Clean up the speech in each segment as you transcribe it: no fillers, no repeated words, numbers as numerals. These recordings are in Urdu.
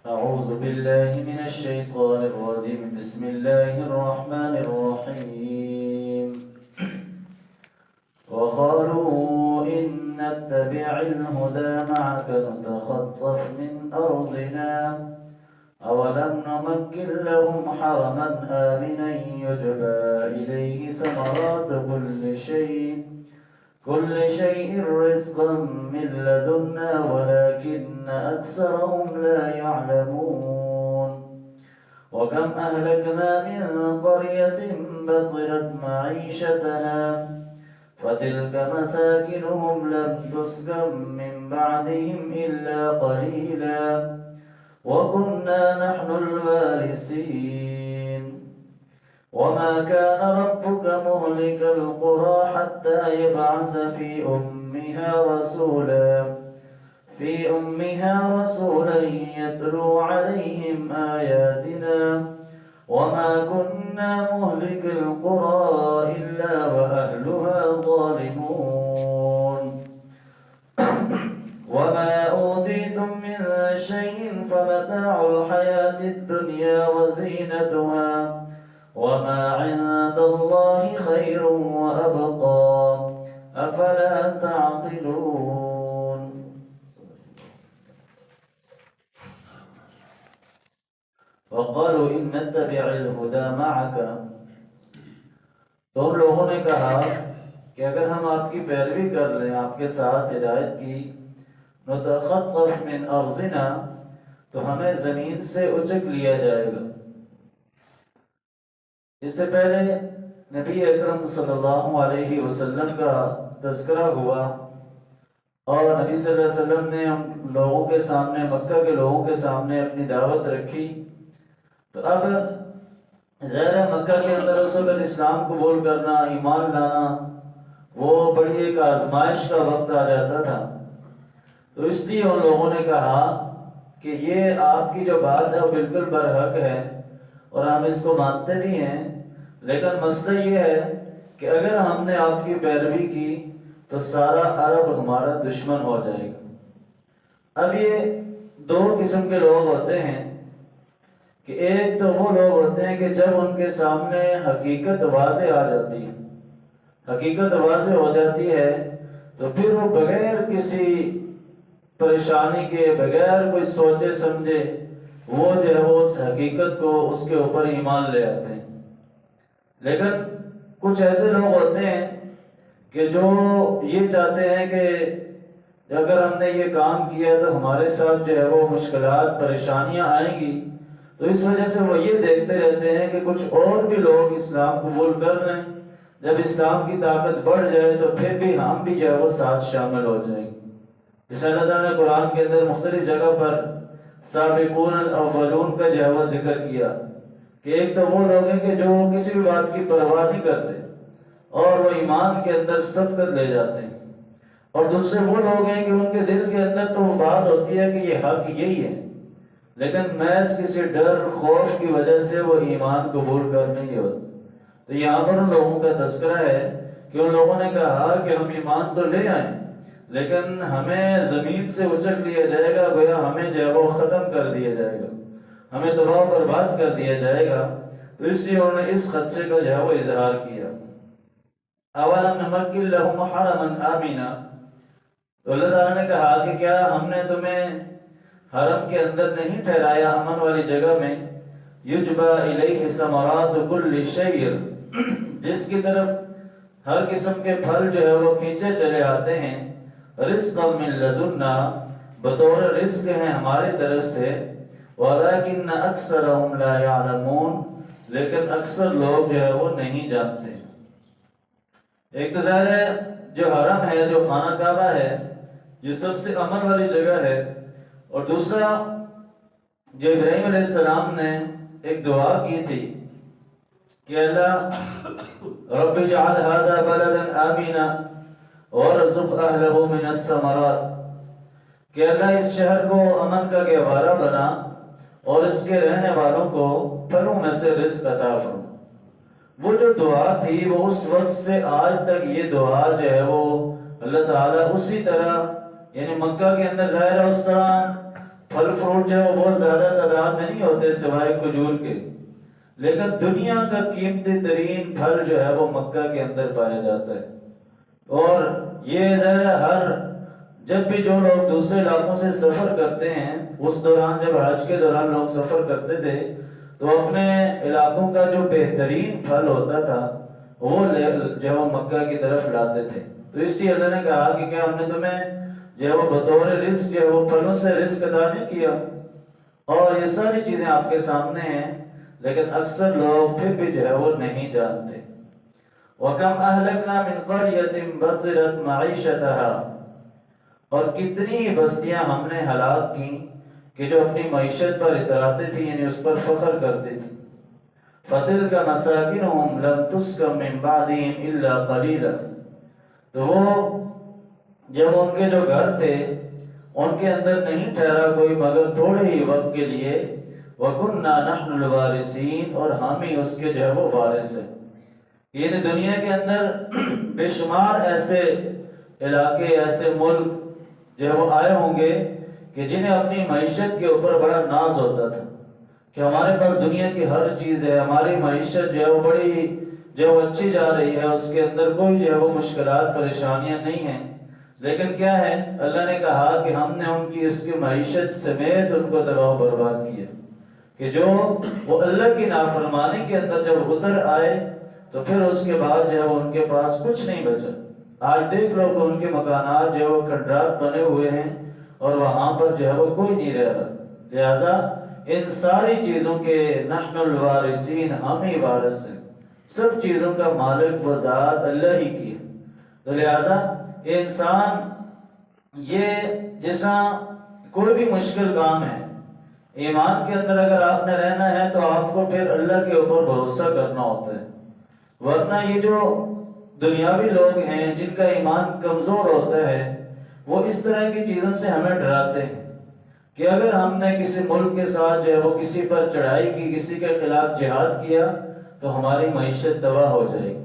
أعوذ بالله من الشيطان الرجيم. بسم الله الرحمن الرحيم. وقالوا إن نتبع الهدى معك نتخطف من أرضنا أولم نمكن لهم حرما آمنا يجبى إليه ثمرات كل شيء رزقا من لدنا ولكن أكثرهم لا يعلمون. وكم أهلكنا من قرية بطرت معيشتها فتلك مساكنهم لم تسكن من بعدهم إلا قليلا وكنا نحن الوارثين. وما كان ربك مهلك القرى حتى يبعث في أمها رسولا يتلو عليهم آياتنا وما كنا مهلك القرى إلا وأهلها ظالمون. وما أوتيتم من شيء فمتاع الحياة الدنيا وزينتها وما عند الله خير وأبقى أفلا تعقلون. وقالوا إن نتبع الهدى معك، تو ان لوگوں نے کہا کہ اگر ہم آپ کی پیروی کر لیں، آپ کے ساتھ ہدایت کی، نتخطف من ارضنا، تو ہمیں زمین سے اچک لیا جائے گا۔ اس سے پہلے نبی اکرم صلی اللہ علیہ وسلم کا تذکرہ ہوا اور نبی صلی اللہ علیہ وسلم نے ہم لوگوں کے سامنے، مکہ کے لوگوں کے سامنے اپنی دعوت رکھی۔ تو اب ظاہر مکہ کے اندر اس وقت اسلام قبول کرنا، ایمان لانا، وہ بڑی ایک آزمائش کا وقت آ جاتا تھا۔ تو اس لیے ان لوگوں نے کہا کہ یہ آپ کی جو بات ہے وہ بالکل برحق ہے اور ہم اس کو مانتے بھی ہیں، لیکن مسئلہ یہ ہے کہ اگر ہم نے آپ کی پیروی کی تو سارا عرب ہمارا دشمن ہو جائے گا۔ اب یہ دو قسم کے لوگ ہوتے ہیں کہ ایک تو وہ لوگ ہوتے ہیں کہ جب ان کے سامنے حقیقت واضح آ جاتی ہے، حقیقت واضح ہو جاتی ہے، تو پھر وہ بغیر کسی پریشانی کے، بغیر کوئی سوچے سمجھے، وہ جو ہے وہ اس حقیقت کو، اس کے اوپر ایمان لے آتے ہیں۔ لیکن کچھ ایسے لوگ ہوتے ہیں کہ جو یہ چاہتے ہیں کہ اگر ہم نے یہ کام کیا تو ہمارے ساتھ جو ہے وہ مشکلات، پریشانیاں آئیں گی، تو اس وجہ سے وہ یہ دیکھتے رہتے ہیں کہ کچھ اور بھی لوگ اسلام قبول کر لیں، جب اسلام کی طاقت بڑھ جائے تو پھر بھی ہم بھی جو ہے وہ ساتھ شامل ہو جائیں گے۔ جس اللہ تعالیٰ نے قرآن کے اندر مختلف جگہ پر سابقون الاولون کا جو ہے وہ ذکر کیا کہ ایک تو وہ لوگ ہیں کہ جو کسی بھی بات کی پرواہ نہیں کرتے اور وہ ایمان کے اندر سبقت لے جاتے ہیں، اور دوسرے وہ لوگ ہیں کہ ان کے دل کے اندر تو وہ بات ہوتی ہے کہ یہ حق یہی ہے، لیکن محض کسی ڈر، خوف کی وجہ سے وہ ایمان قبول کر نہیں ہوتے۔ تو یہاں پر ان لوگوں کا تذکرہ ہے کہ ان لوگوں نے کہا کہ ہم ایمان تو لے آئیں لیکن ہمیں زمین سے اچک لیا جائے گا، گویا ہمیں جو ہے وہ ختم کر دیا جائے گا، ہمیں تباہ و برباد کر دیا جائے گا۔ تو اس لیے انہوں نے اس خدشے کا جو ہے وہ اظہار کیا۔ اولم نمکن لہم حرما آمنا، تو اللہ تعالیٰ نے کہا کہ کیا ہم نے تمہیں حرم کے اندر نہیں ٹھہرایا، امن والی جگہ میں، یجبا الیہ ثمرات کل شیء، جس کی طرف ہر قسم کے پھل جو ہے وہ کھینچے چلے آتے ہیں، رزقا من لدنا، بطور رزق ہیں ہماری طرف سے، ولیکن اکثرهم لا یعلمون، لیکن اکثر لوگ جو ہے وہ نہیں جانتے۔ ایک تو ظاہر ہے جو حرم ہے، جو خانہ کعبہ ہے، یہ سب سے امن والی جگہ ہے، اور دوسرا جو ابراہیم علیہ السلام نے ایک دعا کی تھی کہ اللہ رب اجعل هذا بلدا آمنا وارزق اہلہ من الثمرات، کہ اللہ اس شہر کو امن کا گہوارہ بنا اور اس کے رہنے والوں کو پھلوں میں سے رزق عطا فرما۔ وہ جو دعا تھی وہ اس وقت سے آج تک یہ دعا جو ہے وہ اللہ تعالیٰ اسی طرح، یعنی مکہ کے اندر ظاہر ہے اس طرح پھل فروٹ جو ہے وہ بہت زیادہ تعداد میں نہیں ہوتے سوائے کھجور کے، لیکن دنیا کا قیمتی ترین پھل جو ہے وہ مکہ کے اندر پایا جاتا ہے۔ اور یہ ظاہر ہے ہر جب بھی جو لوگ دوسرے علاقوں سے سفر کرتے ہیں، اس دوران جب حج کے دوران لوگ سفر کرتے تھے تو اپنے علاقوں کا جو بہترین پھل ہوتا تھا وہ جو ہے مکہ کی طرف لاتے تھے۔ تو اس لیے اللہ نے کہا کہ کیا ہم نے تمہیں جو ہے وہ بطور رزق جو ہے وہ پھلوں سے رزق عطا نہیں کیا؟ اور یہ ساری چیزیں آپ کے سامنے ہیں، لیکن اکثر لوگ پھر بھی جو ہے وہ نہیں جانتے۔ وَكَمْ أَهْلَكْنَا مِنْ قَرْيَةٍ بَطِرَتْ مَعِيشَتَهَا، اور کتنی بستیاں ہم نے ہلاک کی کہ جو اپنی معیشت پر اتراتے تھی، یعنی اس پر فخر کرتے تھی۔ فَتِلْكَ مَسَاكِنُهُمْ لَمْ تُسْكَنْ مِنْ بَعْدِهِمْ إِلَّا قَلِيلًا، تو وہ جب ان کے جو گھر تھے ان کے اندر نہیں ٹھہرا کوئی مگر تھوڑے ہی وقت کے لیے۔ وَكُنَّا نَحْنُ الْوَارِثِينَ، اور ہم ہی اس کے جو ہے وہ وارث ہیں۔ یعنی دنیا کے اندر بے شمار ایسے علاقے، ایسے ملک جو ہے وہ آئے ہوں گے کہ جنہیں اپنی معیشت کے اوپر بڑا ناز ہوتا تھا کہ ہمارے پاس دنیا کی ہر چیز ہے، ہماری معیشت جو ہے وہ بڑی جو ہے وہ اچھی جا رہی ہے، اس کے اندر کوئی جو ہے وہ مشکلات پریشانیاں نہیں ہیں۔ لیکن کیا ہے، اللہ نے کہا کہ ہم نے ان کی اس کی معیشت سمیت ان کو تباہ و برباد کیا کہ جو وہ اللہ کی نافرمانی کے اندر جب اتر آئے تو پھر اس کے بعد جو ہے وہ ان کے پاس کچھ نہیں بچا۔ آج دیکھ لو کہ ان کے مکانات جو ہے وہ کھنڈرات بنے ہوئے ہیں اور وہاں پر جو ہے وہ کوئی نہیں رہ رہا۔ لہٰذا ان ساری چیزوں کے نحن الوارثین، ہم ہی وارث ہیں، سب چیزوں کا مالک و ذات اللہ ہی کی ہے۔ تو لہٰذا انسان یہ جیسا کوئی بھی مشکل کام ہے، ایمان کے اندر اگر آپ نے رہنا ہے تو آپ کو پھر اللہ کے اوپر بھروسہ کرنا ہوتا ہے، ورنہ یہ جو دنیاوی لوگ ہیں جن کا ایمان کمزور ہوتا ہے وہ اس طرح کی چیزوں سے ہمیں ڈراتے ہیں کہ اگر ہم نے کسی ملک کے ساتھ جو ہے وہ کسی پر چڑھائی کی، کسی کے خلاف جہاد کیا تو ہماری معیشت تباہ ہو جائے گی،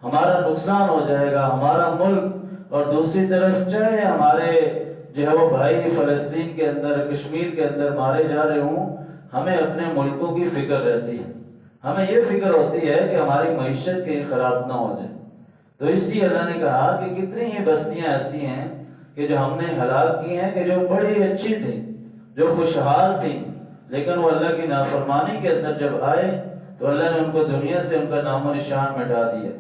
ہمارا نقصان ہو جائے گا، ہمارا ملک۔ اور دوسری طرف چاہے ہمارے جو ہے وہ بھائی فلسطین کے اندر، کشمیر کے اندر مارے جا رہے ہوں، ہمیں اپنے ملکوں کی فکر رہتی ہے، ہمیں یہ فکر ہوتی ہے کہ ہماری معیشت کہیں خراب نہ ہو جائے۔ تو اس لیے اللہ نے کہا کہ کتنی ہی بستیاں ایسی ہیں کہ جو ہم نے ہلاک کی ہیں کہ جو بڑی اچھی تھیں، جو خوشحال تھیں، لیکن وہ اللہ کی نافرمانی کے اندر جب آئے تو اللہ نے ان کو دنیا سے ان کا نام و نشان مٹا دیا۔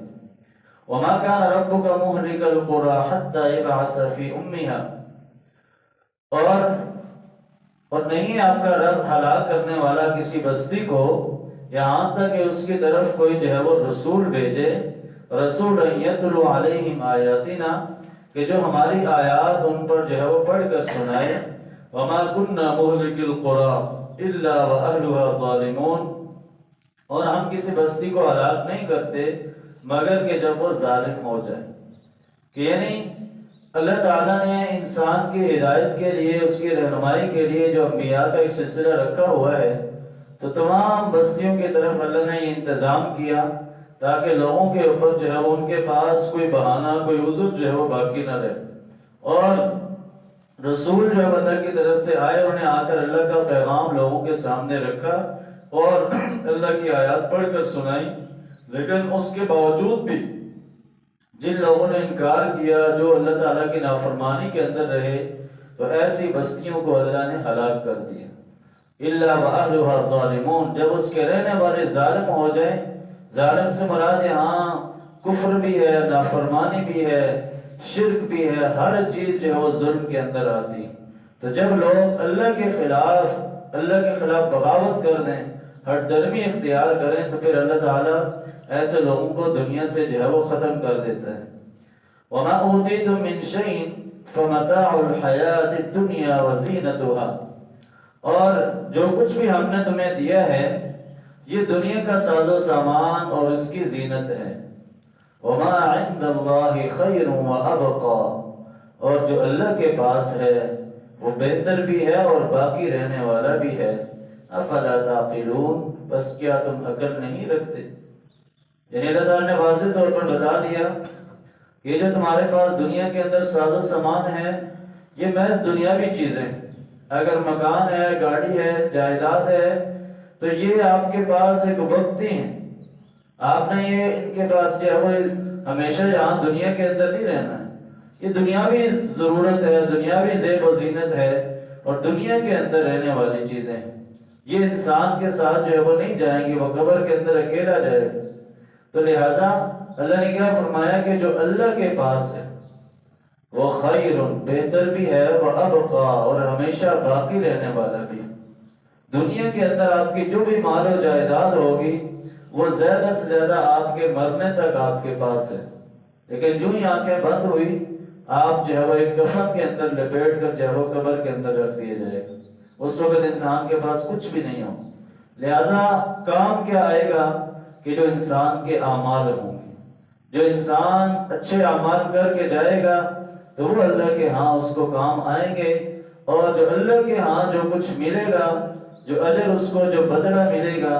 وَمَا كَانَ رَبُّكَ مُهْلِكَ الْقُرَىٰ حَتَّىٰ يَبْعَثَ فِي أُمِّهَا، اور نہیں آپ کا رب ہلاک کرنے والا کسی بستی کو یہاں تک کہ اس کی طرف کوئی جو ہے وہ رسول بھیجے، رسول یتلو علیہم آیاتنا، کہ جو ہماری آیات ان پر جو ہے وہ پڑھ کر سنائے۔ وما كنا مهلك القرى الا واهلها ظالمون، اور ہم کسی بستی کو ہلاک نہیں کرتے مگر کہ جب وہ ظالم ہو جائے۔ کہ یعنی اللہ تعالیٰ نے انسان کی ہدایت کے لیے، اس کی رہنمائی کے لیے جو انبیاء کا ایک سلسلہ رکھا ہوا ہے، تو تمام بستیوں کی طرف اللہ نے یہ انتظام کیا تاکہ لوگوں کے اوپر جو ہے وہ ان کے پاس کوئی بہانہ، کوئی عذر جو ہے وہ باقی نہ رہے۔ اور رسول جو ہے اللہ کی طرف سے آئے، انہیں آ کر اللہ کا پیغام لوگوں کے سامنے رکھا اور اللہ کی آیات پڑھ کر سنائی، لیکن اس کے باوجود بھی جن لوگوں نے انکار کیا، جو اللہ تعالیٰ کی نافرمانی کے اندر رہے، تو ایسی بستیوں کو اللہ نے ہلاک کر دیا۔ الا واہلها ظالمون، جب اس کے رہنے والے ظالم ہو جائیں، ظالم سے مراد یہاں کفر بھی ہے، نافرمانی بھی ہے، شرک بھی ہے، ہر چیز جو ہے وہ ظلم کے اندر آتی۔ تو جب لوگ اللہ کے خلاف بغاوت کر دیں، ہٹ درمی اختیار کریں، تو پھر اللہ تعالیٰ ایسے لوگوں کو دنیا سے جو ہے وہ ختم کر دیتا ہے۔ وَمَا أُوتِيتُم مِّن شَيْءٍ فَمَتَاعُ الْحَيَاةِ الدُّنْيَا وَزِينَتُهَا، اور جو کچھ بھی ہم نے تمہیں دیا ہے یہ دنیا کا ساز و سامان اور اس کی زینت ہے۔ وَمَا عِندَ اللَّهِ خَيْرٌ وَأَبْقَىٰ، اور جو اللہ کے پاس ہے وہ بہتر بھی ہے اور باقی رہنے والا بھی ہے۔ أَفَلَا تَعْقِلُونَ، بس کیا تم عقل نہیں رکھتے؟ یعنی اللہ تعالیٰ نے واضح طور پر بتا دیا کہ جو تمہارے پاس دنیا کے اندر ساز و سامان ہے یہ محض دنیاوی چیزیں، اگر مکان ہے، گاڑی ہے، جائیداد ہے، تو یہ آپ کے پاس ایک وقتی ہیں، آپ نے یہ ان کے پاس کیا وہ ہمیشہ یہاں دنیا کے اندر نہیں رہنا ہے۔ یہ دنیاوی ضرورت ہے، دنیاوی زیب و زینت ہے، اور دنیا کے اندر رہنے والی چیزیں ہیں۔ یہ انسان کے ساتھ جو ہے وہ نہیں جائیں گی، وہ قبر کے اندر اکیلا جائے گا۔ تو لہٰذا اللہ نے کیا فرمایا کہ جو اللہ کے پاس ہے وہ خیر، بہتر بھی ہے، وہ ابقا، اور ہمیشہ باقی رہنے والا بھی۔ دنیا کے اندر آپ کی جو بھی مال و جائیداد ہوگی وہ زیادہ سے زیادہ آپ کے مرنے تک آپ کے پاس ہے، لیکن جو ہی آنکھیں بند ہوئی آپ جو ہے وہ ایک کفن کے اندر لپیٹ کر جو ہے وہ قبر کے اندر رکھ دیے جائے گا۔ اس وقت انسان کے پاس کچھ بھی نہیں ہو۔ لہذا کام کیا آئے گا کہ جو انسان کے اعمال ہوں گے، جو انسان اچھے اعمال کر کے جائے گا تو وہ اللہ کے ہاں اس کو کام آئیں گے، اور جو اللہ کے ہاں جو کچھ ملے گا، جو اجر اس کو جو بدلہ ملے گا،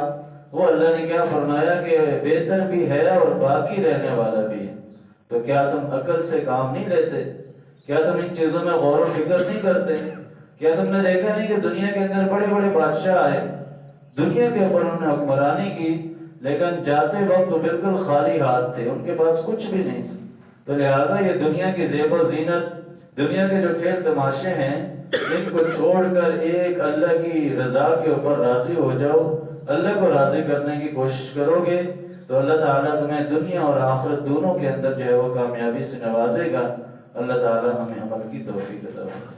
وہ اللہ نے کیا فرمایا کہ بہتر بھی ہے اور باقی رہنے والا بھی ہے۔ تو کیا تم عقل سے کام نہیں لیتے؟ کیا تم ان چیزوں میں غور و فکر نہیں کرتے؟ کیا تم نے دیکھا نہیں کہ دنیا کے اندر بڑے بڑے بادشاہ آئے، دنیا کے اوپر انہوں نے حکمرانی کی، لیکن جاتے وقت وہ بالکل خالی ہاتھ تھے، ان کے پاس کچھ بھی نہیں تھا۔ تو لہٰذا یہ دنیا کی زیب و زینت، دنیا کے جو کھیل تماشے ہیں، ان کو چھوڑ کر ایک اللہ کی رضا کے اوپر راضی ہو جاؤ، اللہ کو راضی کرنے کی کوشش کرو گے تو اللہ تعالیٰ تمہیں دنیا اور آخرت دونوں کے اندر جو ہے وہ کامیابی سے نوازے گا۔ اللہ تعالیٰ ہمیں عمل کی توفیق عطا فرمائے۔